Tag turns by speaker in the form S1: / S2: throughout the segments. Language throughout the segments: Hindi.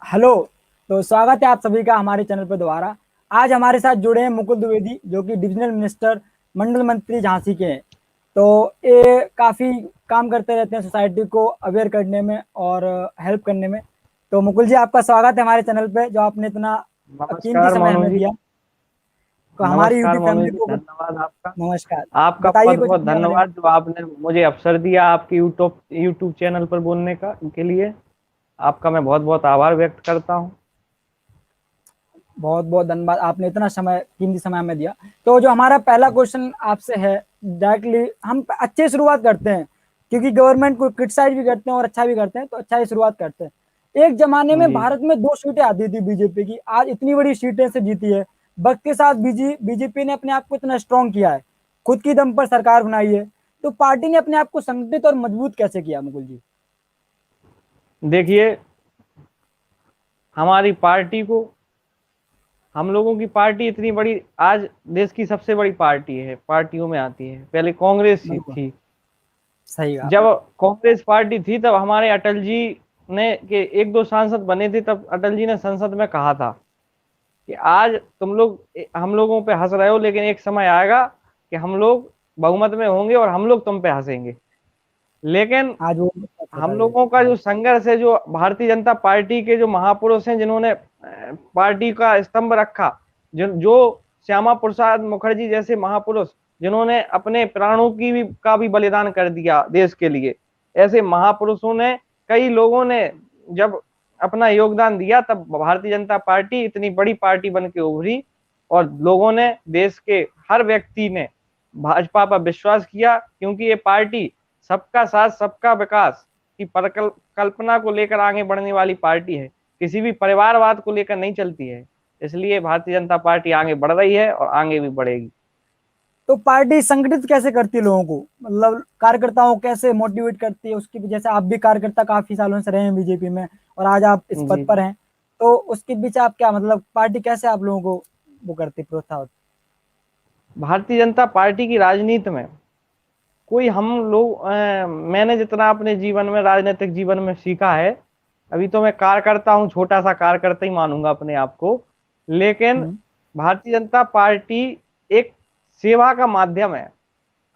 S1: हेलो। तो स्वागत है आप सभी का हमारे चैनल पर दोबारा। आज हमारे साथ जुड़े हैं मुकुल द्विवेदी, जो कि डिविजनल मिनिस्टर मंडल मंत्री झांसी के हैं। तो ये काफी काम करते रहते हैं सोसाइटी को अवेयर करने में और हेल्प करने में। तो मुकुल जी, आपका स्वागत है हमारे चैनल पे, जो आपने इतना कीमती
S2: नमस्कार
S1: समय
S2: मोनू
S1: हमें
S2: जी।
S1: दिया। तो हमारी
S2: नमस्कार
S1: यूट्यूब
S2: मोनू
S1: फैमिली
S2: जी,
S1: को
S2: धन्यवाद आपका।
S1: नमस्कार।
S2: आपका
S1: बताइए
S2: बहुत
S1: कुछ
S2: बहुत
S1: अपने बारे में।
S2: धन्यवाद जो आपने मुझे अवसर दिया आपके यूट्यूब चैनल पर बोलने का के लिए। आपका मैं बहुत बहुत आभार व्यक्त करता हूँ।
S1: बहुत बहुत धन्यवाद, आपने इतना समय कीमती समय हमें दिया। तो जो हमारा पहला क्वेश्चन आपसे है, डायरेक्टली हम अच्छे शुरुआत करते हैं, क्योंकि गवर्नमेंट को क्रिटिसाइज भी करते हैं और अच्छा भी करते हैं, तो अच्छा ही शुरुआत करते हैं। एक जमाने में
S2: जी।
S1: भारत में 2 सीटें आती थी बीजेपी की, आज इतनी बड़ी सीटें से जीती है। वक्त के साथ बीजेपी ने अपने आप को इतना स्ट्रॉन्ग किया है, खुद की दम पर सरकार बनाई है। तो पार्टी ने अपने आप को संगठित और मजबूत कैसे किया मुकुल जी?
S2: देखिए, हमारी पार्टी को, हम लोगों की पार्टी इतनी बड़ी, आज देश की सबसे बड़ी पार्टी है, पार्टियों में आती है। पहले कांग्रेस ही
S1: बिल्कुल
S2: थी।
S1: सही कहा
S2: जब
S1: आपने।
S2: कांग्रेस पार्टी थी तब हमारे अटल जी ने के एक दो सांसद बने थे, तब अटल जी ने संसद में कहा था कि आज तुम लोग हम लोगों पे हंस रहे हो, लेकिन एक समय आएगा कि हम लोग बहुमत में होंगे और हम लोग तुम पे हंसेंगे। लेकिन
S1: आज वो
S2: हम
S1: बता दिया।
S2: लोगों का जो संघर्ष है, जो भारतीय जनता पार्टी के जो महापुरुष हैं जिन्होंने पार्टी का स्तंभ रखा, जो श्यामा प्रसाद मुखर्जी जैसे महापुरुष जिन्होंने अपने प्राणों का भी बलिदान कर दिया देश के लिए, ऐसे महापुरुषों ने, कई लोगों ने जब अपना योगदान दिया, तब भारतीय जनता पार्टी इतनी बड़ी पार्टी बन के उभरी। और लोगों ने, देश के हर व्यक्ति ने भाजपा पर विश्वास किया, क्योंकि ये पार्टी सबका साथ सबका विकास की कल्पना को लेकर आगे बढ़ने वाली पार्टी है, किसी भी परिवारवाद को लेकर नहीं चलती है। इसलिए भारतीय जनता पार्टी आगे बढ़ रही है और आगे भी बढ़ेगी।
S1: तो पार्टी संगठित कैसे करती है लोगों को, मतलब कार्यकर्ताओं को कैसे मोटिवेट करती है उसकी, जैसे आप भी कार्यकर्ता काफी सालों से रहे हैं बीजेपी में और आज आप इस पद
S2: जी
S1: पर
S2: जी।
S1: हैं। तो उसके बीच आप क्या, मतलब पार्टी कैसे आप लोगों को वो करती, प्रोत्साहित?
S2: भारतीय जनता पार्टी की राजनीति में कोई हम लोग मैंने जितना अपने जीवन में, राजनीतिक जीवन में सीखा है, अभी तो मैं कार्यकर्ता हूँ, छोटा सा कार्यकर्ता ही मानूंगा अपने आप को, लेकिन
S1: हम्म।
S2: भारतीय जनता पार्टी एक सेवा का माध्यम है।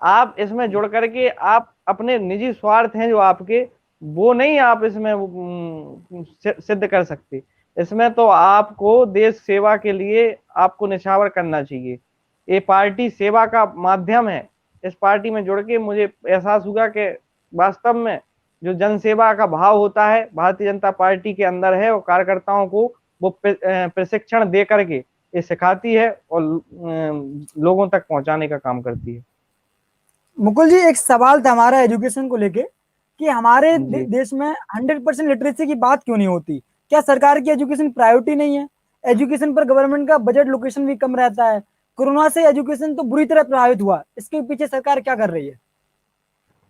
S2: आप इसमें जुड़ करके आप अपने निजी स्वार्थ हैं जो आपके, वो नहीं आप इसमें सिद्ध कर सकते। इसमें तो आपको देश सेवा के लिए आपको निछावर करना चाहिए। ये पार्टी सेवा का माध्यम है। इस पार्टी में जुड़ के मुझे एहसास हुआ कि वास्तव में जो जन सेवा का भाव होता है भारतीय जनता पार्टी के अंदर है, और कार्यकर्ताओं को वो प्रशिक्षण दे करके ये सिखाती है और लोगों तक पहुंचाने का काम करती है।
S1: मुकुल जी, एक सवाल था हमारा एजुकेशन को लेके, कि हमारे
S2: जी।
S1: देश में 100% लिटरेसी की बात क्यों नहीं होती? क्या सरकार की एजुकेशन प्रायोरिटी नहीं है? एजुकेशन पर गवर्नमेंट का बजट लोकेशन भी कम रहता है। कोरोना से एजुकेशन तो बुरी तरह प्रभावित हुआ, इसके पीछे सरकार क्या कर रही है?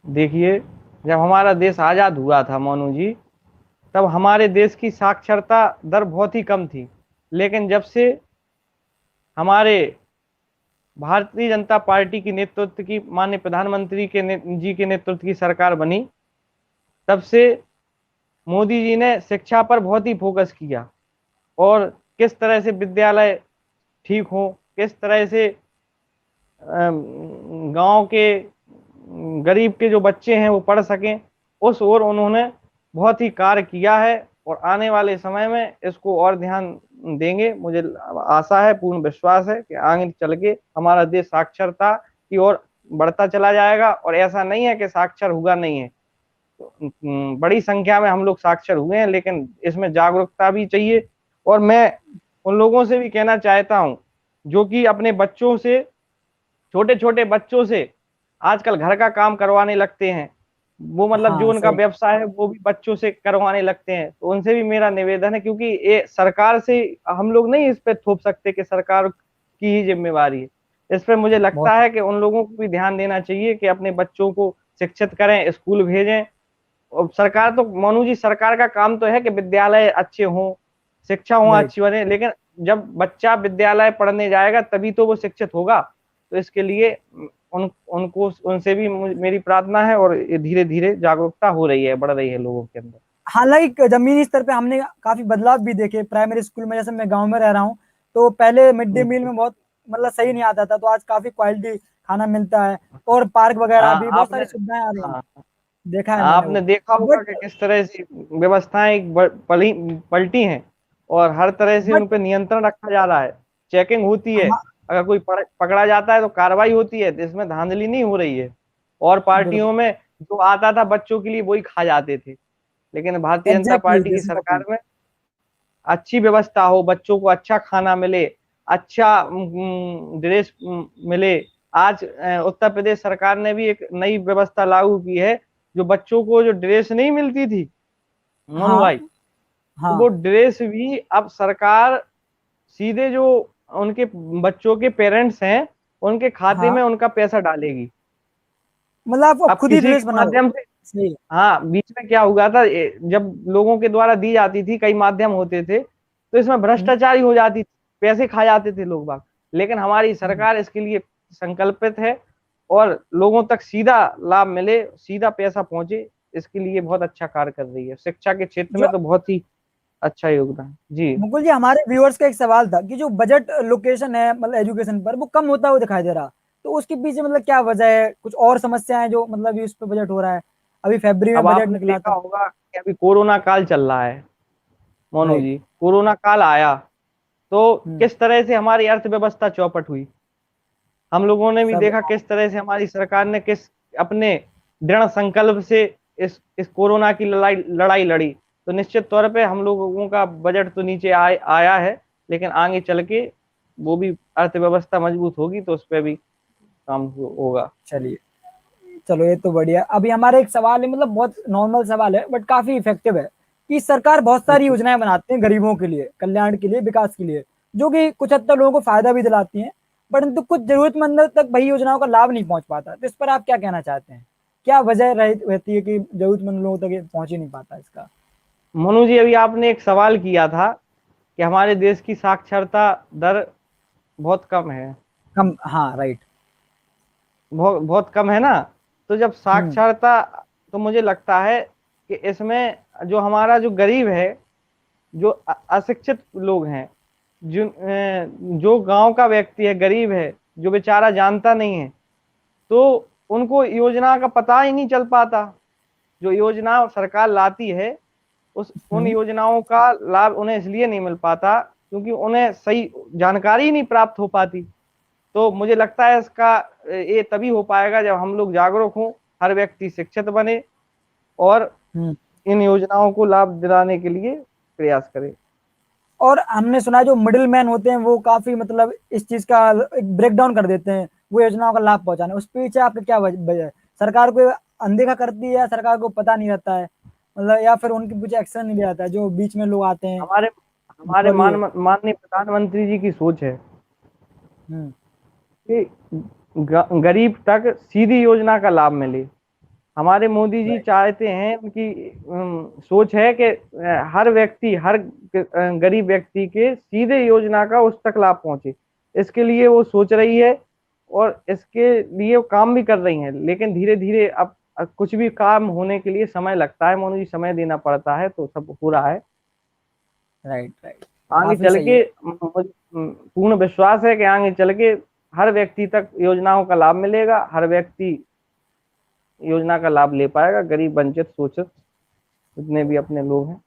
S2: देखिए, जब हमारा देश आजाद हुआ था मोनू जी, तब हमारे देश की साक्षरता दर बहुत ही कम थी। लेकिन जब से हमारे भारतीय जनता पार्टी की नेतृत्व की, माननीय प्रधानमंत्री जी के नेतृत्व की सरकार बनी, तब से मोदी जी ने शिक्षा पर बहुत ही फोकस किया। और किस तरह से विद्यालय ठीक हो, किस तरह से गांव के गरीब के जो बच्चे हैं वो पढ़ सकें, उस ओर उन्होंने बहुत ही कार्य किया है। और आने वाले समय में इसको और ध्यान देंगे। मुझे आशा है, पूर्ण विश्वास है कि आगे चल के हमारा देश साक्षरता की ओर बढ़ता चला जाएगा। और ऐसा नहीं है कि साक्षर हुआ नहीं है, बड़ी संख्या में हम लोग साक्षर हुए हैं, लेकिन इसमें जागरूकता भी चाहिए। और मैं उन लोगों से भी कहना चाहता हूं जो कि अपने बच्चों से, छोटे छोटे बच्चों से आजकल घर का काम करवाने लगते हैं, वो मतलब जो
S1: हाँ
S2: उनका
S1: सही।
S2: व्यवसाय है वो भी बच्चों से करवाने लगते हैं, तो उनसे भी मेरा निवेदन है, क्योंकि ये सरकार से हम लोग नहीं इस पे थोप सकते कि सरकार की ही जिम्मेवारी है। इस पे मुझे लगता
S1: बहुत।
S2: है कि उन लोगों को भी ध्यान देना चाहिए कि अपने बच्चों को शिक्षित करें, स्कूल भेजें। और सरकार तो, मोनू जी, सरकार का काम तो है कि विद्यालय अच्छे हों, शिक्षा हो
S1: राइट।
S2: अच्छी बने, लेकिन जब बच्चा विद्यालय पढ़ने जाएगा तभी तो वो शिक्षित होगा। तो इसके लिए उनको, उनसे भी मेरी प्रार्थना है, और ये धीरे धीरे जागरूकता हो रही है, बढ़ रही है लोगों के अंदर।
S1: हालांकि जमीनी स्तर पे हमने काफी बदलाव भी देखे प्राइमरी स्कूल में। जैसे मैं गांव में रह रहा हूँ, तो पहले मिड डे मील में बहुत मतलब सही नहीं आता था, तो आज काफी क्वालिटी खाना मिलता है। और पार्क वगैरह
S2: हाँ
S1: भी बहुत
S2: आपने
S1: सारी सुविधाएं आ रही हैं,
S2: हाँ
S1: देखा है मैंने
S2: आपने
S1: वो।
S2: देखा होगा कि
S1: बट
S2: किस तरह से व्यवस्थाएं पलटी हैं और हर तरह से
S1: बट
S2: उन पर नियंत्रण रखा जा रहा है। चेकिंग होती है, अगर कोई पकड़ा जाता है तो कार्रवाई होती है, तो इसमें धांधली नहीं हो रही है। और पार्टियों
S1: बिल्कुल
S2: में जो आता था बच्चों के लिए वही खा जाते थे, लेकिन भारतीय जनता
S1: एग्जैक्टली,
S2: पार्टी की
S1: दिस इज द
S2: सरकार
S1: पॉइंट।
S2: में अच्छी व्यवस्था हो, बच्चों को अच्छा खाना मिले, अच्छा ड्रेस मिले। आज उत्तर प्रदेश सरकार ने भी एक नई व्यवस्था लागू की है, जो बच्चों को जो ड्रेस नहीं मिलती थी मोनू
S1: हाँ
S2: भाई, तो वो
S1: हाँ
S2: ड्रेस भी अब सरकार सीधे जो उनके बच्चों के पेरेंट्स हैं उनके खाते
S1: हाँ,
S2: में उनका पैसा डालेगी।
S1: मतलब आप अब
S2: अब
S1: खुद ही
S2: किसी
S1: ड्रेस
S2: के
S1: बनाओ।
S2: माध्यम से,
S1: सही है।
S2: हाँ बीच में क्या हुआ था, जब लोगों के द्वारा दी जाती थी, कई माध्यम होते थे, तो इसमें
S1: हम्म,
S2: भ्रष्टाचारी हो जाती थी, पैसे खा जाते थे लोग बाग। लेकिन हमारी
S1: हम्म।
S2: सरकार इसके लिए संकल्पित है और लोगों तक सीधा लाभ मिले, सीधा पैसा पहुंचे, इसके लिए बहुत अच्छा कार्य कर रही है। शिक्षा के क्षेत्र
S1: जो
S2: में तो बहुत ही अच्छा योगदान जी।
S1: मुकुल जी, हमारे व्यूअर्स का एक सवाल था कि जो बजट लोकेशन है मतलब एजुकेशन पर, वो कम होता हुआ दिखाई दे रहा, तो उसके पीछे मतलब क्या वजह है? कुछ और समस्याएं जो मतलब इस पे बजट हो रहा है? अभी फरवरी में
S2: अब
S1: बजट
S2: आपने
S1: निकला
S2: देखा
S1: था।
S2: होगा कि अभी कोरोना काल चल रहा है मोनू
S1: राइट।
S2: जी, कोरोना काल आया तो
S1: हम्म।
S2: किस तरह से हमारी अर्थव्यवस्था चौपट हुई। हम लोगों ने भी
S1: सब।
S2: देखा किस तरह से हमारी सरकार ने किस अपने दृढ़ संकल्प से इस कोरोना की लड़ाई लड़ाई लड़ी। तो निश्चित तौर पे हम लोगों का बजट तो नीचे आया है, लेकिन आगे चल के वो भी अर्थव्यवस्था मजबूत होगी तो उस पर भी काम होगा।
S1: चलिए, चलो ये तो बढ़िया। अभी हमारा एक सवाल है, मतलब बहुत नॉर्मल सवाल है बट काफी इफेक्टिव है, कि सरकार बहुत सारी
S2: जी।
S1: योजनाएं बनाती है गरीबों के लिए, कल्याण के लिए, विकास के लिए, जो कि कुछ हद तक लोगों को फायदा भी दिलाती हैं, परंतु कुछ जरूरतमंदों तक वही योजनाओं का लाभ नहीं पहुंच पाता। तो इस पर आप क्या कहना चाहते हैं? क्या वजह रहती है कि जरूरतमंद लोगों तक ये पहुंच ही नहीं पाता इसका?
S2: मोनू जी, अभी आपने एक सवाल किया था कि हमारे देश की साक्षरता दर बहुत कम है,
S1: कम, हाँ राइट।
S2: बहुत बहुत कम है ना। तो जब
S1: हम्म।
S2: साक्षरता, तो मुझे लगता है कि इसमें जो हमारा जो गरीब है, जो अशिक्षित लोग हैं, जो गांव का व्यक्ति है, गरीब है, जो बेचारा जानता नहीं है, तो उनको योजना का पता ही नहीं चल पाता। जो योजना सरकार लाती है उन
S1: हम्म।
S2: योजनाओं का लाभ उन्हें इसलिए नहीं मिल पाता क्योंकि उन्हें सही जानकारी नहीं प्राप्त हो पाती। तो मुझे लगता है इसका ये तभी हो पाएगा जब हम लोग जागरूक हों, हर व्यक्ति शिक्षित बने और
S1: हम्म।
S2: इन योजनाओं को लाभ दिलाने के लिए प्रयास करे।
S1: और हमने सुना है जो मिडिल मैन होते हैं वो काफी मतलब इस चीज का एक ब्रेक डाउन कर देते हैं, वो योजनाओं का लाभ पहुंचाने। उस पीछे आपका क्या वजह है? सरकार को अनदेखा करती है, या सरकार को पता नहीं रहता है, मतलब, या फिर उनके पीछे एक्शन नहीं लिया जाता है जो बीच में लोग आते हैं?
S2: हमारे हमारे
S1: बोलिए।
S2: माननीय प्रधानमंत्री जी की सोच है
S1: हम्म।
S2: कि गरीब तक सीधी योजना का लाभ मिले। हमारे मोदी जी
S1: राइट।
S2: चाहते हैं, उनकी सोच है कि हर व्यक्ति, हर गरीब व्यक्ति के सीधे योजना का उस तक लाभ पहुंचे। इसके लिए वो सोच रही है और इसके लिए वो काम भी कर रही हैं। लेकिन धीरे धीरे अब कुछ भी काम होने के लिए समय लगता है मोदी जी, समय देना पड़ता है, तो सब हो रहा है।
S1: राइट। राइट।
S2: आगे
S1: काफी
S2: चल
S1: सही
S2: के
S1: है।
S2: मुझे पूर्ण विश्वास है कि आगे चल के हर व्यक्ति तक योजनाओं का लाभ मिलेगा, हर व्यक्ति योजना का लाभ ले पाएगा, गरीब वंचित शोषित जितने भी अपने लोग हैं।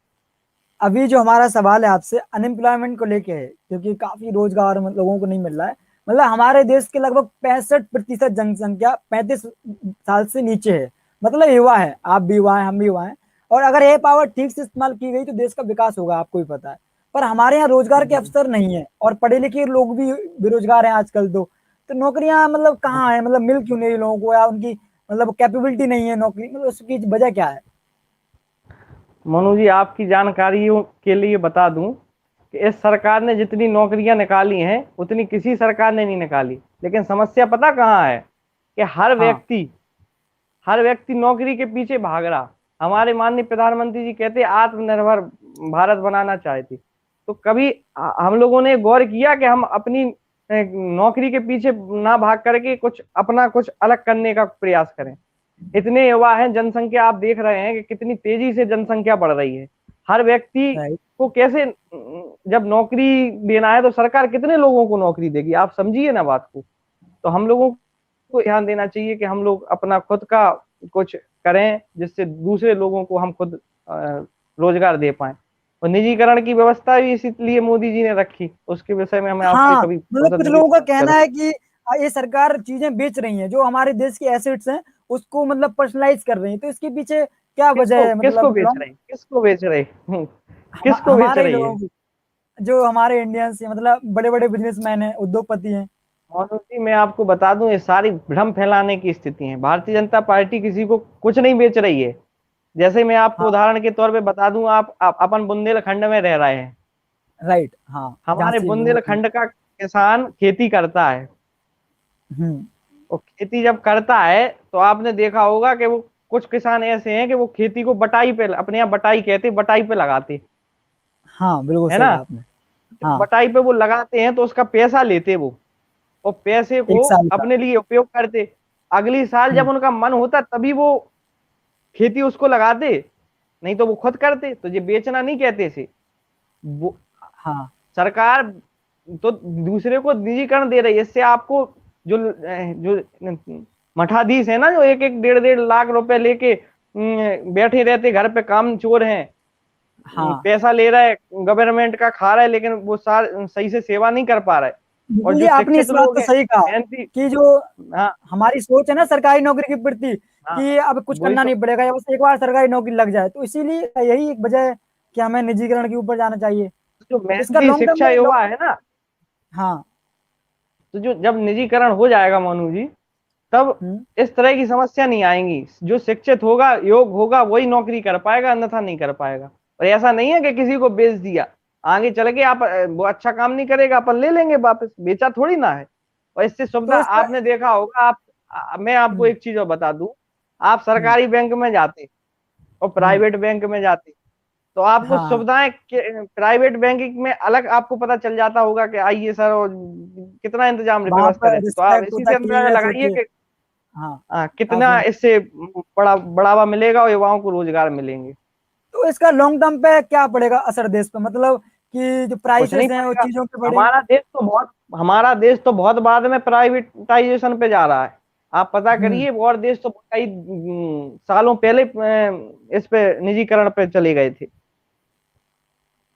S1: अभी जो हमारा सवाल है आपसे अनएम्प्लॉयमेंट को लेके है, क्योंकि काफी रोजगार लोगों को नहीं मिल रहा है। मतलब हमारे देश के लगभग 65% जनसंख्या 35 साल से नीचे है, मतलब युवा है। आप भी युवा हैं, हम भी युवा हैं। और अगर ये पावर ठीक से इस्तेमाल की गई तो देश का विकास होगा, आपको भी पता है। पर हमारे यहाँ रोजगार के अवसर नहीं है, और पढ़े लिखे लोग भी बेरोजगार हैं आजकल। तो नौकरियां मतलब कहाँ है? मतलब मिल क्यों नहीं लोगों को, या उनकी मतलब कैपेबिलिटी नहीं है नौकरी, मतलब उसकी वजह क्या है?
S2: मनु जी, आपकी जानकारी के लिए बता दूं कि इस सरकार ने जितनी नौकरियां निकाली हैं उतनी किसी सरकार ने नहीं निकाली। लेकिन समस्या पता कहाँ है, कि
S1: हाँ।
S2: हर व्यक्ति नौकरी के पीछे भाग रहा। हमारे माननीय प्रधानमंत्री जी कहते आत्मनिर्भर भारत बनाना चाहती, तो कभी हम लोगों ने गौर किया कि हम अपनी नौकरी के पीछे ना भाग करके कुछ अपना कुछ अलग करने का प्रयास करें। इतने युवा हैं, जनसंख्या आप देख रहे हैं कि कितनी तेजी से जनसंख्या बढ़ रही है। हर व्यक्ति
S1: राइट।
S2: को कैसे, जब नौकरी देना है तो सरकार कितने लोगों को नौकरी देगी, आप समझिए ना बात को। तो हम लोगों को ध्यान देना चाहिए कि हम लोग अपना खुद का कुछ करें, जिससे दूसरे लोगों को हम खुद रोजगार दे पाए। और निजीकरण की व्यवस्था भी इसलिए मोदी जी ने रखी, उसके विषय में हमें आपसे
S1: हाँ,
S2: कभी
S1: मतलब
S2: फुर्सत
S1: कुछ
S2: मिली
S1: लोगों
S2: तो
S1: का
S2: बात
S1: कहना
S2: करूँ।
S1: है कि ये सरकार चीजें बेच रही है, जो हमारे देश की एसेट्स हैं उसको मतलब पर्सनलाइज कर रही है। तो इसके पीछे क्या वजह
S2: किसको
S1: है,
S2: किसको
S1: मतलब
S2: बेच
S1: लॉन्ग
S2: रहे, किसको बेच रहे किसको बेच
S1: हमारे ही
S2: रही
S1: लोगों
S2: है?
S1: की, जो हमारे इंडियंस मतलब बड़े बड़े बिजनेसमैन हैं, उद्योगपति हैं।
S2: मोनू जी, मैं आपको बता दूं, ये सारी भ्रम फैलाने की स्थिति है। भारतीय जनता पार्टी किसी को कुछ नहीं बेच रही है। जैसे मैं आपको
S1: हाँ।
S2: उदाहरण के तौर पे बता दूं, आप अपन बुंदेलखंड में रह रहे हैं।
S1: राइट। हाँ,
S2: हमारे
S1: झांसी में वो।
S2: बुंदेलखंड का किसान खेती करता है।
S1: हम्म।
S2: वो खेती जब करता है तो आपने देखा होगा कि वो कुछ किसान ऐसे हैं कि वो खेती को बटाई पे, अपने यहाँ बटाई कहते, बटाई पे लगाते,
S1: हाँ, बिल्कुल
S2: है
S1: सही
S2: ना।
S1: कहा आपने।
S2: जब
S1: हाँ।
S2: बटाई पे वो लगाते हैं तो उसका पैसा लेते वो, और पैसे
S1: एक
S2: को
S1: साल का।
S2: अपने लिए उपयोग करते। अगली साल जब
S1: हम्म।
S2: उनका मन होता तभी वो खेती उसको लगाते, नहीं तो वो खुद करते। तो ये बेचना नहीं कहते इसे। वो
S1: हाँ।
S2: सरकार तो दूसरे को निजीकरण दे रही है। इससे आपको जो जो मठाधीश है ना, जो एक एक डेढ़ डेढ़ लाख रुपए लेके बैठे रहते घर पे, काम चोर हैं,
S1: हाँ,
S2: पैसा ले रहा है गवर्नमेंट का, खा रहा है, लेकिन वो सही से सेवा नहीं कर पा रहा है। और
S1: बिल्कुल ये
S2: जो
S1: आपने
S2: शिक्षित
S1: इस बात
S2: लोग
S1: को
S2: हैं,
S1: सही कहा
S2: मेहनती।
S1: कि जो
S2: हाँ,
S1: हमारी सोच है ना सरकारी नौकरी के प्रति,
S2: हाँ,
S1: कि अब कुछ
S2: वही
S1: करना
S2: तो।
S1: नहीं पड़ेगा या बस एक बार सरकारी नौकरी लग जाए, तो इसीलिए यही एक वजह है कि हमें निजीकरण के ऊपर जाना चाहिए।
S2: जो
S1: इसका
S2: मेहनती
S1: लॉन्ग टर्म
S2: शिक्षा
S1: में
S2: युवा है ना,
S1: हाँ।
S2: तो जो जब निजीकरण हो जाएगा मोनू जी, तब
S1: हम्म।
S2: इस तरह की समस्या नहीं आएंगी। जो शिक्षित होगा, योग होगा, वही नौकरी कर पाएगा, अन्यथा नहीं कर पाएगा। और ऐसा नहीं है कि किसी को बेच दिया, आगे चल के आप वो अच्छा काम नहीं करेगा अपन ले लेंगे वापस, बेचा थोड़ी ना है। और इससे सुविधा
S1: तो इस पर
S2: आपने देखा होगा। मैं आपको
S1: हम्म,
S2: एक चीज और बता दूं। आप
S1: हम्म,
S2: सरकारी बैंक में जाते और
S1: हम्म,
S2: प्राइवेट बैंक में जाते, तो आपको
S1: हाँ,
S2: सुविधाएं प्राइवेट बैंकिंग में अलग आपको पता चल जाता होगा कि आइए सर, और कितना इंतजाम
S1: वहां
S2: व्यवस्था
S1: पर
S2: रहती। तो आप
S1: रिस्पेक्ट
S2: इसी
S1: होता
S2: से
S1: है,
S2: अंदाजा
S1: क्लीननेस
S2: लगाइए
S1: होती है।
S2: कि
S1: हाँ,
S2: कितना
S1: काफी।
S2: इससे बड़ा बढ़ावा मिलेगा और युवाओं को रोजगार मिलेंगे।
S1: तो इसका लॉन्ग टर्म पे क्या पड़ेगा असर देश पे, मतलब कि जो
S2: कुछ नहीं
S1: प्राइसेस हैं वो
S2: पड़ेगा।
S1: चीजों के बढ़े।
S2: हमारा देश तो बहुत बाद में प्राइवेटाइजेशन पे जा रहा है। आप पता
S1: हम्म।
S2: करिए, और देश तो कई सालों पहले इस पे निजीकरण पे चले गए थे।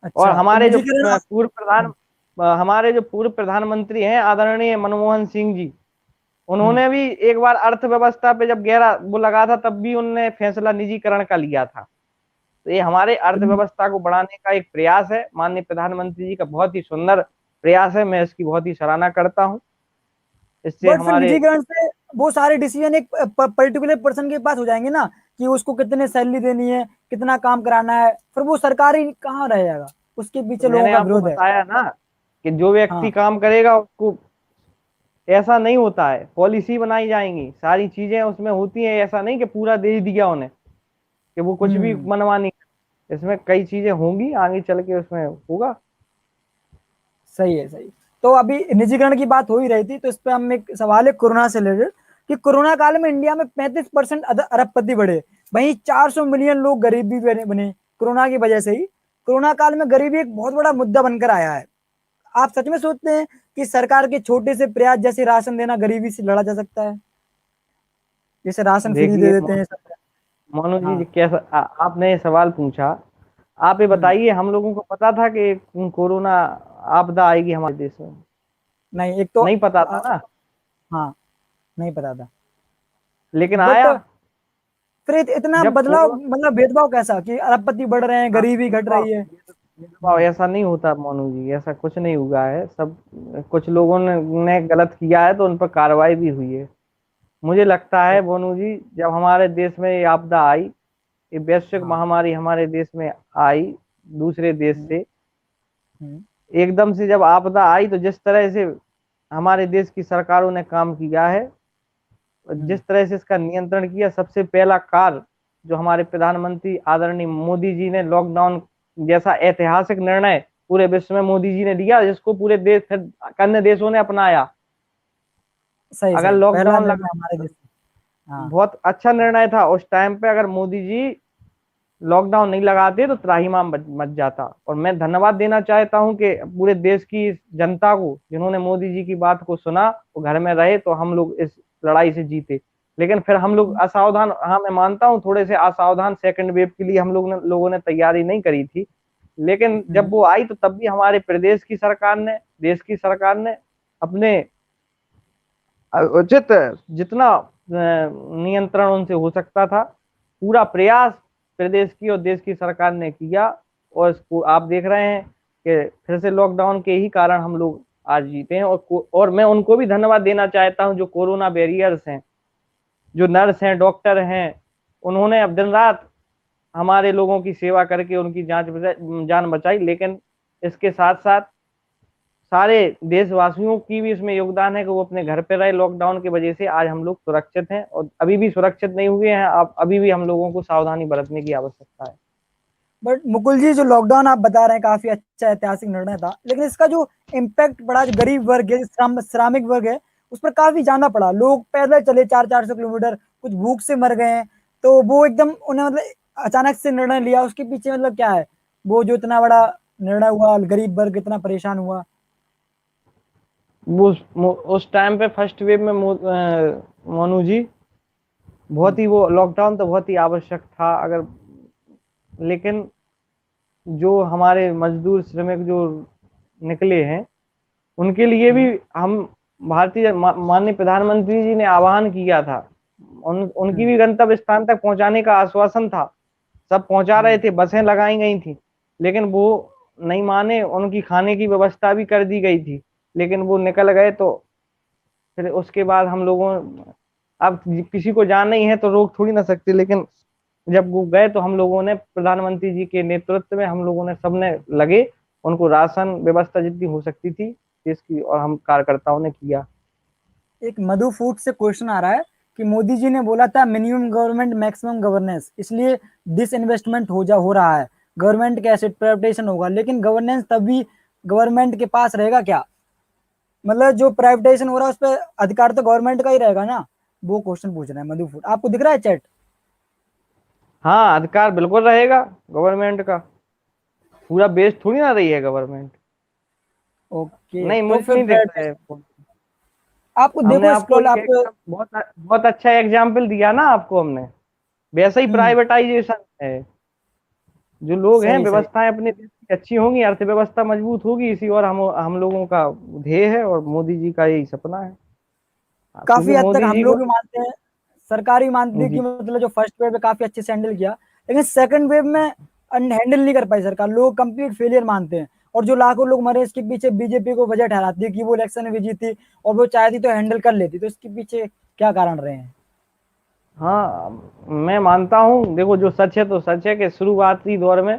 S2: और
S1: अच्छा, तो निजीकरण
S2: हमारे जो पूर्व प्रधानमंत्री हैं आदरणीय मनमोहन सिंह जी,
S1: हम्म,
S2: उन्होंने भी एक बार अर्थव्यवस्था पे जब गहरा वो लगा था, तब भी उन्होंने फैसला निजीकरण का लिया था। तो ये हमारे
S1: तो
S2: अर्थव्यवस्था को बढ़ाने का एक प्रयास है। माननीय प्रधानमंत्री जी का बहुत ही सुंदर प्रयास है, मैं इसकी बहुत ही सराहना करता हूँ। इससे
S1: बट फिर
S2: हमारे
S1: निजीकरण से वो सारे डिसीजन एक पर्टिकुलर पर्सन के पास हो जाएंगे ना, कि उसको कितने सैलरी देनी है, कितना काम कराना है, फिर वो सरकारी कहाँ रह जाएगा, उसके
S2: तो
S1: पीछे लोगों
S2: मैंने
S1: का
S2: आपको
S1: विरोध है।
S2: बताया ना कि जो व्यक्ति
S1: हाँ।
S2: काम करेगा उसको, ऐसा नहीं होता है। पॉलिसी बनाई जाएंगी, सारी चीजें उसमें होती हैं। ऐसा नहीं कि पूरा दे दिया उन्हें कि वो कुछ भी
S1: हम्म।
S2: मनमानी। इसमें कई चीजें होंगी आगे चल के, उसमें होगा।
S1: सही है, सही। तो अभी निजीकरण की बात हो ही रही थी, तो इस पे हम एक सवाल है कोरोना से रिलेटेड, कि कोरोना काल में इंडिया में 35% अरबपति बढ़े, वहीं 400 मिलियन लोग गरीबी बने बने कोरोना की वजह से ही। कोरोना काल में गरीबी एक बहुत बड़ा मुद्दा बनकर आया है। आप सच में सोचते हैं कि सरकार के छोटे से प्रयास जैसे राशन देना गरीबी से लड़ा जा सकता है, जैसे राशन फ्री दे
S2: देखिए
S1: देते हैं सब?
S2: मोनू जी,
S1: हाँ।
S2: कैसा आपने ये सवाल पूछा। आप ये
S1: हम्म।
S2: बताइए, हम लोगों को पता था कि कोरोना आपदा आएगी हमारे देश में?
S1: नहीं, एक तो
S2: नहीं पता था ना,
S1: हाँ, नहीं पता था।
S2: लेकिन
S1: बट
S2: आया।
S1: फिर इतना
S2: जब
S1: बदलाव,
S2: कोरोना,
S1: मतलब भेदभाव कैसा कि अरबपति बढ़ रहे हैं,
S2: हाँ,
S1: गरीबी घट
S2: भेदभाव
S1: रही है?
S2: भेदभाव
S1: हम्म।
S2: ऐसा नहीं होता मोनू जी, ऐसा कुछ नहीं हुआ है। सब कुछ लोगों ने गलत किया है तो उन पर कार्रवाई भी हुई है। मुझे लगता है मोनू जी, जब हमारे देश में ये आपदा आई, ये वैश्विक
S1: हाँ।
S2: महामारी हमारे देश में आई दूसरे देश
S1: हम्म।
S2: से,
S1: हम्म।
S2: एकदम से जब आपदा आई, तो जिस तरह से हमारे देश की सरकारों ने काम किया है,
S1: हम्म।
S2: जिस तरह से इसका नियंत्रण किया, सबसे पहला कार्य जो हमारे प्रधानमंत्री आदरणीय मोदी जी ने, लॉकडाउन जैसा ऐतिहासिक निर्णय पूरे विश्व में मोदी जी ने लिया, जिसको पूरे देश फिर अन्य देशों ने अपनाया।
S1: सही,
S2: अगर
S1: सही, पहला
S2: लॉकडाउन
S1: निर्णय
S2: लगा,
S1: हमारे देश में। हाँ।
S2: बहुत अच्छा निर्णय था उस टाइम पे। अगर मोदी जी लॉकडाउन नहीं लगाते तो त्राहिमाम मच जाता। और मैं धन्यवाद देना चाहता हूं कि पूरे देश की जनता को, जिन्होंने मोदी जी की बात को सुना, वो घर में रहे, तो हम लोग इस लड़ाई से जीते। लेकिन फिर हम लोग असावधान, हाँ मैं मानता हूँ थोड़े से असावधान, सेकंड वेव के लिए हम लोगों ने तैयारी नहीं करी थी। लेकिन जब वो आई तो तब भी हमारे प्रदेश की सरकार ने, देश की सरकार ने अपने उचित जितना नियंत्रण उनसे हो सकता था, पूरा प्रयास प्रदेश की और देश की सरकार ने किया। और इसको आप देख रहे हैं कि फिर से लॉकडाउन के ही कारण हम लोग आज जीते हैं। और मैं उनको भी धन्यवाद देना चाहता हूं जो कोरोना वॉरियर्स हैं, जो नर्स हैं, डॉक्टर हैं। उन्होंने अब दिन रात हमारे लोगों की सेवा करके उनकी जान बचाई। लेकिन इसके साथ साथ सारे देशवासियों की भी इसमें योगदान है कि वो अपने घर पे रहे। लॉकडाउन की वजह से आज हम लोग सुरक्षित हैं, और अभी भी सुरक्षित नहीं हुए हैं। अब अभी भी हम लोगों को सावधानी बरतने की आवश्यकता है।
S1: बट मुकुल जी, जो लॉकडाउन आप बता रहे हैं काफी अच्छा ऐतिहासिक निर्णय था, लेकिन इसका जो इम्पैक्ट पड़ा जो गरीब वर्ग है, श्रमिक वर्ग है, उस पर काफी ज्यादा पड़ा। लोग पैदल चले 400-400 किलोमीटर, कुछ भूख से मर गए हैं। तो वो एकदम उन्हें मतलब अचानक से निर्णय लिया, उसके पीछे मतलब क्या है, वो जो इतना बड़ा निर्णय हुआ, गरीब वर्ग इतना परेशान हुआ।
S2: वो उस टाइम पे फर्स्ट वेव में मोनू जी, बहुत ही वो लॉकडाउन तो बहुत ही आवश्यक था। अगर लेकिन जो हमारे मजदूर श्रमिक जो निकले हैं, उनके लिए भी हम भारतीय माननीय प्रधानमंत्री जी ने आह्वान किया था। उनकी भी गंतव्य स्थान तक पहुंचाने का आश्वासन था। सब पहुंचा रहे थे, बसें लगाई गई थी, लेकिन वो नहीं माने। उनकी खाने की व्यवस्था भी कर दी गई थी, लेकिन वो निकल गए। तो फिर उसके बाद हम लोगों, अब किसी को जाना ही है तो रोक थोड़ी ना सकते। लेकिन जब वो गए तो हम लोगों ने, प्रधानमंत्री जी के नेतृत्व में हम लोगों ने, सबने लगे, उनको राशन व्यवस्था जितनी हो सकती थी देश की, और हम कार्यकर्ताओं ने किया।
S1: एक मधु फूड से क्वेश्चन आ रहा है कि मोदी जी ने बोला था मिनिमम गवर्नमेंट मैक्सिमम गवर्नेंस, इसलिए डिस इन्वेस्टमेंट हो रहा है, गवर्नमेंट के एसेट प्राइवेटाइजेशन होगा, लेकिन गवर्नेंस तभी गवर्नमेंट के पास रहेगा क्या? मतलब जो प्राइवेटाइजेशन हो रहा है उस पर अधिकार तो गवर्नमेंट का ही रहेगा ना? वो क्वेश्चन पूछ रहे हैं मधु फूड। आपको दिख रहा है चैट?
S2: हाँ, अधिकार बिल्कुल रहेगा गवर्नमेंट का। पूरा बेस थोड़ी ना रही है गवर्नमेंट।
S1: ओके,
S2: नहीं,
S1: तो
S2: मुझे
S1: फिर
S2: नहीं देखता है।
S1: आपको
S2: हमने
S1: देखो
S2: आपको
S1: स्क्रॉल
S2: एक
S1: आप।
S2: बहुत बहुत अच्छा एग्जाम्पल दिया ना आपको हमने। वैसा ही
S1: हम्म।
S2: प्राइवेटाइजेशन है। जो लोग हैं,
S1: सही सही।
S2: व्यवस्थाएं अपने देश की अच्छी होंगी, अर्थव्यवस्था मजबूत होगी, इसी और हम लोगों का ध्येय है, और मोदी जी का यही सपना है। क्योंकि
S1: काफी हद तक
S2: मोदी
S1: हम
S2: जी
S1: लोग
S2: को,
S1: भी मानते हैं, सरकार भी मानती है कि
S2: जी
S1: मतलब जो फर्स्ट वेव है काफी अच्छे से हैंडल किया, लेकिन सेकंड वेव में हैंडल नहीं कर पाई सरकार, लोग कंप्लीट फेलियर मानते हैं। और जो लाखों लोग मरे इसके पीछे बीजेपी को वजह ठहराती है कि वो इलेक्शन में भी जीती, और वो चाहती तो हैंडल कर लेती। तो इसके पीछे क्या कारण रहे हैं?
S2: हाँ, मैं मानता हूँ। देखो, जो सच है तो सच है कि शुरुआती दौर में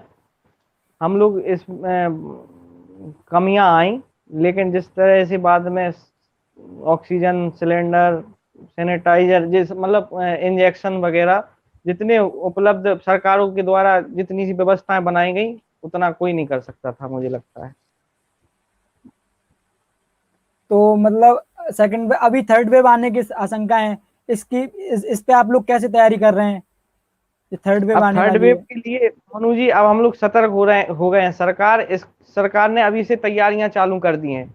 S2: हम लोग इस कमियां आई, लेकिन जिस तरह से बाद में ऑक्सीजन सिलेंडर, सैनिटाइजर, जिस मतलब इंजेक्शन वगैरह, जितने उपलब्ध सरकारों के द्वारा जितनी सी व्यवस्थाएं बनाई गई, उतना कोई नहीं कर सकता था, मुझे लगता है।
S1: तो मतलब सेकंड वेव, अभी थर्ड वेव आने की आशंका है, इसकी इस पे आप लोग कैसे तैयारी कर रहे हैं? ये थर्ड वेव
S2: अब
S1: आने
S2: थर्ड
S1: वाली
S2: वेव
S1: है।
S2: के लिए मनु जी, अब हम लोग सतर्क हो गए हैं। सरकार ने अभी से तैयारियां चालू कर दी हैं।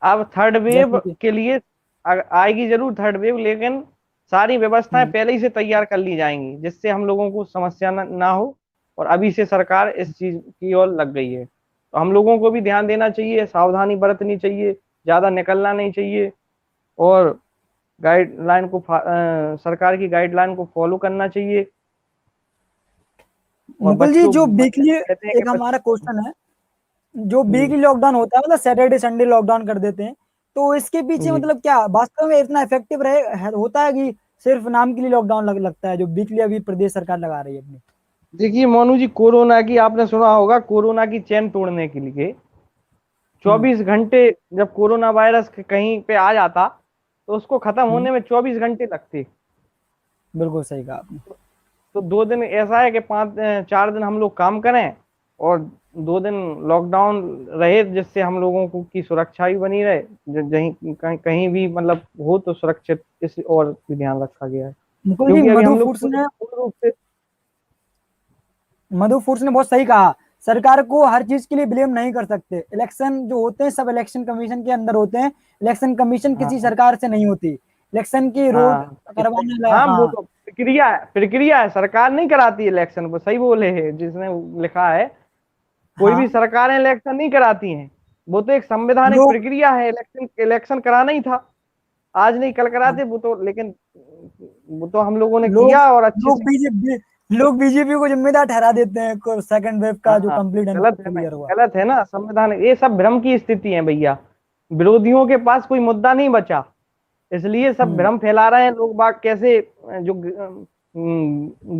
S2: अब थर्ड वेव
S1: जैसे कि
S2: के लिए आएगी जरूर थर्ड वेव, लेकिन सारी व्यवस्थाएं
S1: हम्म,
S2: पहले ही से तैयार कर ली जाएंगी, जिससे हम लोगों को समस्या ना हो। और अभी से सरकार इस चीज की ओर लग गई है, तो हम लोगों को भी ध्यान देना चाहिए, सावधानी बरतनी चाहिए, ज्यादा निकलना नहीं चाहिए, और सरकार की गाइडलाइन को फॉलो करना चाहिए। और
S1: मुकुल जी,
S2: बच्चों,
S1: जो वीकली
S2: कहते हैं कि
S1: एक हमारा क्वेश्चन है, जो वीकली लॉकडाउन होता है मतलब सैटरडे संडे लॉकडाउन कर देते हैं, तो इसके पीछे
S2: जी,
S1: मतलब क्या वास्तव में इतना इफेक्टिव होता है कि सिर्फ नाम के लिए लॉकडाउन लगता है जो वीकली अभी प्रदेश सरकार लगा रही है अपनी?
S2: देखिए मोनू जी, कोरोना की आपने सुना होगा, कोरोना की चेन तोड़ने के लिए
S1: हम्म।
S2: 24 घंटे, जब कोरोना वायरस कहीं पे आ जाता तो उसको खत्म
S1: हम्म।
S2: होने में 24 घंटे लगते।
S1: बिल्कुल सही कहा आपने।
S2: तो 2 दिन ऐसा है कि 4 दिन हम लोग काम करें, और 2 दिन लॉकडाउन रहे, जिससे हम लोगों को की सुरक्षा भी बनी रहे, कहीं कहीं भी मतलब हो तो सुरक्षित, इस और भी ध्यान रखा गया है।
S1: मुकुल जी,
S2: क्योंकि अभी हम लोग पूर्ण रूप से
S1: मधु फूड्स ने बहुत सही कहा। सरकार को हर चीज के लिए ब्लेम नहीं कर सकते। इलेक्शन जो होते हैं सब इलेक्शन कमीशन के अंदर होते हैं। इलेक्शन कमीशन किसी
S2: हाँ
S1: सरकार से नहीं होती। इलेक्शन की रोड
S2: हाँ
S1: करवाने
S2: हाँ, वो
S1: हाँ
S2: तो प्रक्रिया है, सरकार नहीं कराती इलेक्शन, वो सही बोले है जिसने लिखा है। कोई भी
S1: हाँ
S2: सरकारें इलेक्शन नहीं कराती हैं, वो तो एक संवैधानिक
S1: लोग
S2: प्रक्रिया है, इलेक्शन इलेक्शन कराना ही था, आज नहीं कल
S1: हाँ,
S2: कराते वो तो, लेकिन वो तो हम लोगों ने
S1: लोग
S2: किया और अच्छे
S1: लोग
S2: से।
S1: बीजेपी लोग बीजेपी को जिम्मेदार ठहरा देते हैं को सेकंड वेव का जो
S2: हाँ,
S1: कंप्लीट
S2: गलत है ना,
S1: क्लियर हुआ।
S2: गलत है ना, संविधान ये सब भ्रम की स्थिति है भैया। विरोधियों के पास कोई मुद्दा नहीं बचा, इसलिए सब
S1: हम्म
S2: भ्रम फैला रहे हैं। लोग बाग कैसे जो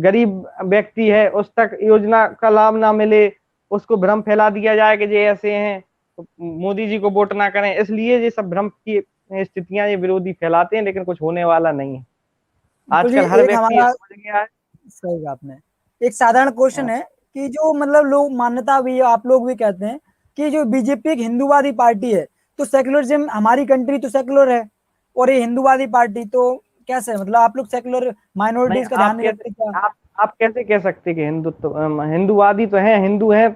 S2: गरीब व्यक्ति है उस तक योजना का लाभ ना मिले, उसको भ्रम फैला दिया जाए कि ये ऐसे हैं तो मोदी जी को वोट ना करें, इसलिए ये सब भ्रम की स्थितियां ये विरोधी फैलाते हैं, लेकिन कुछ होने वाला नहीं है।
S1: मुकुल जी,
S2: आजकल हर
S1: एक
S2: व्यक्ति ये
S1: हमारा
S2: समझ गया है।
S1: सही कहा आपने। एक साधारण क्वेश्चन
S2: हाँ,
S1: है कि जो मतलब लोग मान्यता भी आप लोग भी कहते हैं कि जो बीजेपी एक हिंदूवादी पार्टी है, तो सेक्युलरिज्म हमारी कंट्री तो सेक्युलर है और ये हिंदूवादी पार्टी तो कैसे मतलब आप लोग सेक्युलर
S2: नहीं,
S1: माइनॉरिटीज का ध्यान नहीं रखते क्या?
S2: आप कैसे कह सकते कि हिंदुत्व हिंदुवादी तो है, हिंदू है,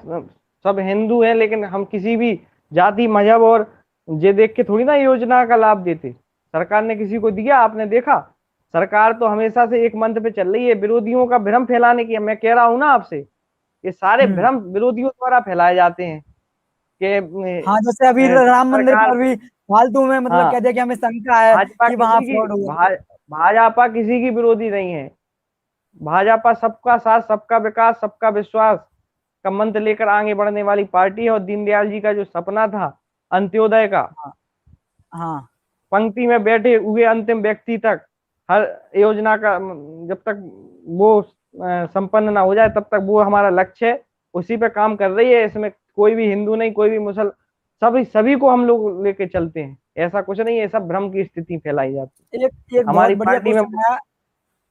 S2: सब हिंदू है, लेकिन हम किसी भी जाति मजहब और ये देख के थोड़ी ना योजना का लाभ देते। सरकार ने किसी को दिया, आपने देखा? सरकार तो हमेशा से एक मंत्र पे चल रही है, विरोधियों का भ्रम फैलाने की। मैं कह रहा हूं ना आपसे, ये सारे
S1: हम्म
S2: भ्रम विरोधियों द्वारा फैलाए जाते हैं कि
S1: हाँ, जैसे अभी राम मंदिर
S2: सरकार,
S1: पर भी फालतू में मतलब
S2: हाँ,
S1: कह दिया कि हमें शंका है
S2: भाजपा
S1: कि वहां
S2: किसी की
S1: फ्रॉड हुआ।
S2: भाजपा किसी की विरोधी नहीं है। भाजपा सबका साथ, सबका विकास, सबका विश्वास का मंत्र लेकर आगे बढ़ने वाली पार्टी है, और दीनदयाल जी का जो सपना था अंत्योदय का,
S1: हाँ हाँ
S2: पंक्ति में बैठे हुए अंतिम व्यक्ति तक हर योजना का जब तक वो संपन्न ना हो जाए तब तक वो हमारा लक्ष्य है, उसी पे काम कर रही है। इसमें कोई भी हिंदू नहीं, कोई भी मुसल, सभी सभी को हम लोग लेके चलते हैं। ऐसा कुछ नहीं है, सब भ्रम की स्थिति फैलाई जाती
S1: एक
S2: है
S1: एक बहुत
S2: हमारी
S1: बढ़िया
S2: पार्टी में।
S1: क्वेश्चन है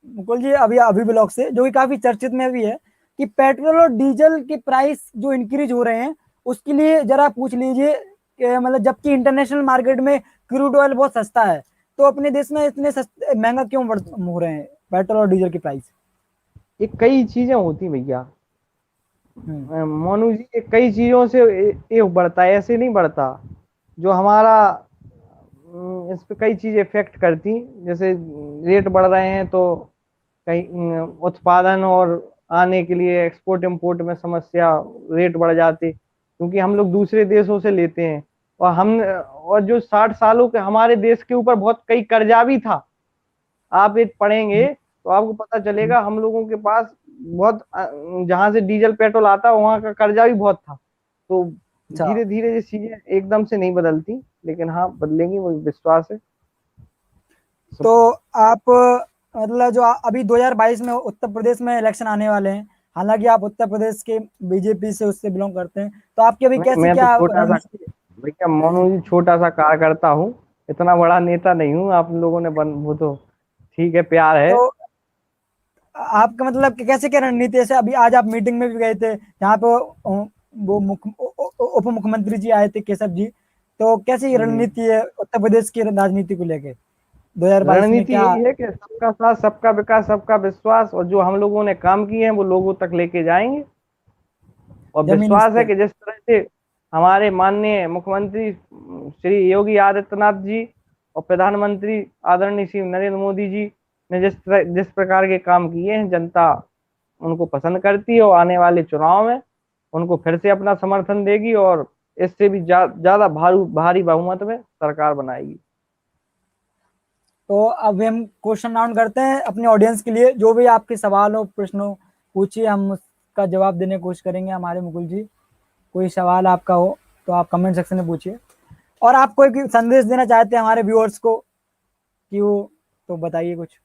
S1: मुकुल जी, अभी अभी ब्लॉग से जो कि काफी चर्चित में भी है कि पेट्रोल और डीजल के प्राइस जो इंक्रीज हो रहे हैं उसके लिए जरा पूछ लीजिए कि मतलब जबकि इंटरनेशनल मार्केट में क्रूड ऑयल बहुत सस्ता है, तो अपने देश में इतने सस्ते महंगा क्यों हो रहे हैं पेट्रोल और डीजल की प्राइस?
S2: ये कई चीजें होती भैया,
S1: हम्म
S2: मोनू जी, ये कई चीजों से ये बढ़ता है, ऐसे नहीं बढ़ता। जो हमारा इस पे कई चीजें इफेक्ट करती, जैसे रेट बढ़ रहे हैं तो कहीं उत्पादन और आने के लिए एक्सपोर्ट इंपोर्ट में समस्या, रेट बढ़ जाते क्योंकि हम लोग दूसरे देशों से लेते हैं। और जो 60 सालों के हमारे देश के ऊपर बहुत कई कर्जा भी था। आप ये पढ़ेंगे तो आपको पता
S1: हम्म,
S2: चलेगा, हम लोगों के पास बहुत जहां से डीजल पेट्रोल आता वहां का कर्जा भी बहुत था। तो
S1: अच्छा।
S2: धीरे धीरे ये चीजें एकदम से नहीं बदलती, लेकिन हाँ बदलेंगी, वो विश्वास है सब।
S1: तो आप मतलब जो अभी 2022 में उत्तर प्रदेश में इलेक्शन आने वाले हैं, हालांकि आप उत्तर प्रदेश के बीजेपी से उससे बिलोंग करते हैं, तो आपकी अभी
S2: नहीं,
S1: कैसी
S2: मैं तो
S1: क्या
S2: छोटा सा,
S1: रणनीति है?
S2: भैया मोनू जी, छोटा सा कार्यकर्ता हूँ, इतना बड़ा नेता नहीं हूँ। आप लोगों ने वो तो ठीक है, प्यार है।
S1: तो आपका मतलब कि कैसे क्या रणनीति है? जैसे अभी आज आप मीटिंग में भी गए थे जहाँ पे वो उप मुख्यमंत्री जी आए थे, केशव जी, तो कैसी
S2: जी,
S1: रणनीति है उत्तर प्रदेश की राजनीति को लेके 2022 में
S2: रणनीति
S1: क्या?
S2: यही है कि सबका साथ, सबका विकास, सबका विश्वास, और जो हम लोगों ने काम किए हैं वो लोगों तक लेके जाएंगे। और
S1: जमीनी
S2: विश्वास है
S1: स्तर।
S2: कि जिस तरह से हमारे माननीय मुख्यमंत्री श्री योगी आदित्यनाथ जी और प्रधानमंत्री आदरणीय श्री नरेंद्र मोदी जी ने जिस प्रकार के काम किए हैं, जनता उनको पसंद करती है, और आने वाले चुनाव में उनको फिर से अपना समर्थन देगी, और इससे भी ज्यादा भारी बहुमत में सरकार बनाएगी।
S1: तो अब हम क्वेश्चन राउंड करते हैं अपने ऑडियंस के लिए। जो भी आपके सवाल हो प्रश्न हो पूछिए, हम उसका जवाब देने की कोशिश करेंगे हमारे मुकुल जी। कोई सवाल आपका हो तो आप कमेंट सेक्शन में पूछिए। और आप कोई संदेश देना चाहते हैं हमारे व्यूअर्स को कि वो, तो बताइए कुछ।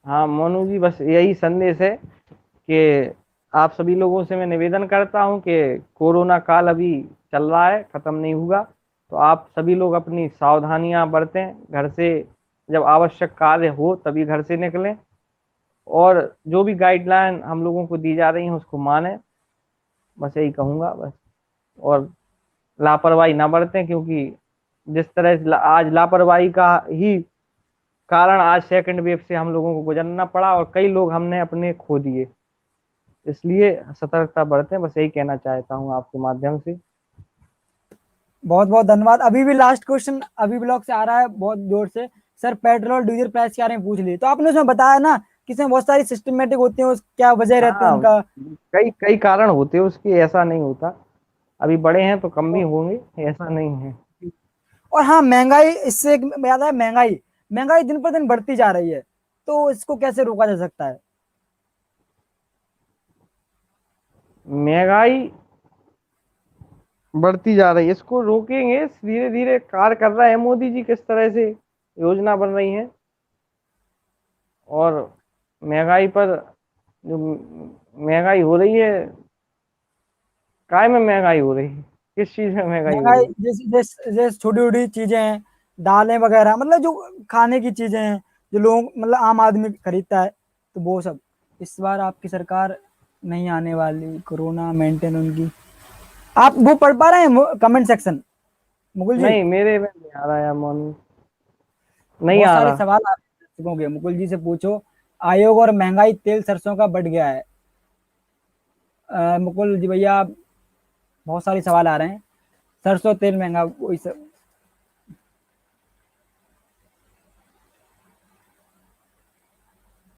S2: हाँ मोनू जी, बस यही संदेश है कि आप सभी लोगों से मैं निवेदन करता हूं कि कोरोना काल अभी चल रहा है, खत्म नहीं हुआ, तो आप सभी लोग अपनी सावधानियां बरतें, घर से जब आवश्यक कार्य हो तभी घर से निकलें, और जो भी गाइडलाइन हम लोगों को दी जा रही हैं उसको मानें। बस यही कहूंगा बस। और लापरवाही ना बरतें, क्योंकि जिस तरह से आज लापरवाही का ही कारण आज सेकंड वेव से हम लोगों को गुजरना पड़ा और कई लोग हमने अपने खो दिए। इसलिए सतर्कता बरतें, बस यही कहना चाहता हूँ आपके माध्यम से।
S1: बहुत बहुत धन्यवाद। अभी भी लास्ट क्वेश्चन अभी ब्लॉग से आ रहा है बहुत जोर से। सर पेट्रोल डीजल प्राइस के बारे में पूछ लिए, तो आपने उसमें बताया ना कि इसमें बहुत सारी सिस्टमेटिक होती है, क्या वजह रहते हैं
S2: हाँ,
S1: उनका।
S2: कई कई कारण होते हैं उसके, ऐसा नहीं होता। अभी बड़े हैं तो कम भी होंगे, ऐसा नहीं है।
S1: और हाँ, महंगाई, इससे एक याद है, महंगाई महंगाई दिन पर दिन बढ़ती जा रही है, तो इसको कैसे रोका जा सकता है?
S2: महंगाई बढ़ती जा रही है, इसको रोकेंगे, धीरे धीरे कार्य कर रहा है मोदी जी, किस तरह से योजना बन रही है। और महंगाई पर जो महंगाई हो रही है, काय में महंगाई हो रही है, किस चीज में महंगाई हो
S1: महंगाई
S2: रही है?
S1: जैसे जैसे जैसे छोटी छोटी चीजें हैं, दालें वगैरह, मतलब जो खाने की चीजें हैं, जो लोग मतलब आम आदमी खरीदता है, तो वो सब। इस बार आपकी सरकार नहीं आने वाली, कोरोना मेंटेन उनकी। आप वो पढ़ पा रहे हैं कमेंट सेक्शन, मुकुल जी?
S2: नहीं, मेरे में नहीं आ रहा है मॉर्निंग, नहीं
S1: बहुत
S2: आ
S1: सारे
S2: रहा।
S1: सवाल आ रहे होंगे, मुकुल जी से पूछो। आयोग और महंगाई, तेल सरसों का बढ़ गया है। मुकुल जी भैया, बहुत सारे सवाल आ रहे हैं। सरसों तेल महंगा, वही सब।